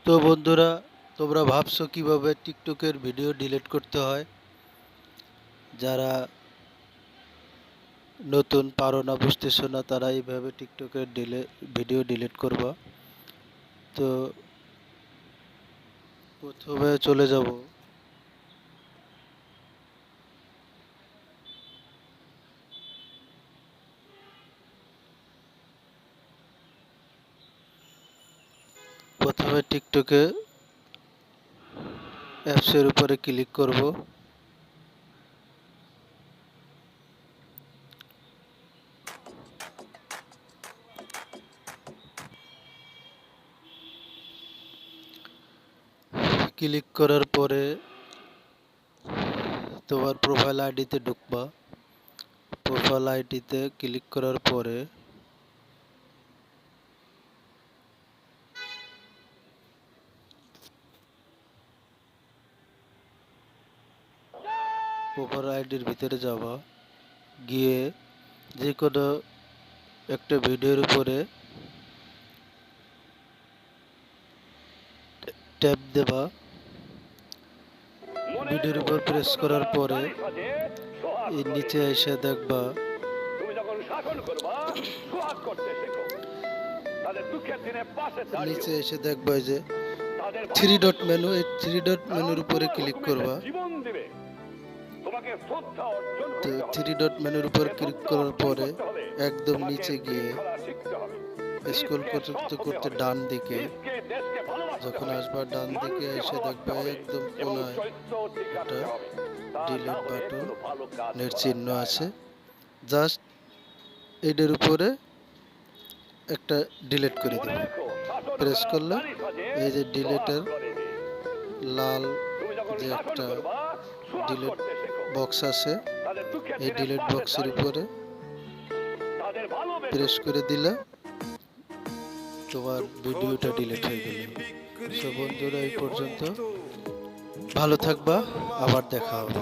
তো বন্ধুরা, তোমরা ভাবছো কিভাবে টিকটকের ভিডিও ডিলিট করতে হয়? যারা নতুন পারো না, বুঝতেছো না, তারা এইভাবে টিকটকের ভিডিও ডিলিট করবা। তো প্রথমে চলে যাব প্রথমে টিকটকে অ্যাপসের উপরে ক্লিক করব। ক্লিক করার পরে তোমার প্রোফাইল আইডিতে ঢুকবা। প্রোফাইল আইডিতে ক্লিক করার পরে প্রোফাইল আইডির ভিতরে যাবা, গিয়ে যে কোনো একটা ভিডিওর উপরে ট্যাপ দেবা। ভিডিওর উপর প্রেস করার পরে এই নিচে এসে দেখবা যে থ্রি ডট মেনু, এই থ্রি ডট মেনুর উপরে ক্লিক করবা। তো থ্রি ডট মেনুর উপর ক্লিক করার পরে একদম নিচে গিয়ে স্ক্রল করতে করতে ডান দিকে যখন আসবা, ডান দিকে এসে দেখবা একদম কোনায় একটা ডিলিট বাটনের চিহ্ন আছে। জাস্ট এটার উপরে একটা ডিলিট করে দেবে। প্রেস করলে এই যে ডিলিটের লাল যে একটা ডিলিট বক্স আছে, এই ডিলিট বক্সের উপরে প্রেস করে দিলে তোমার ভিডিওটা ডিলিট হয়ে গেল। সো বন্ধুরা, এই পর্যন্ত। ভালো থাকবা, আবার দেখা হবে।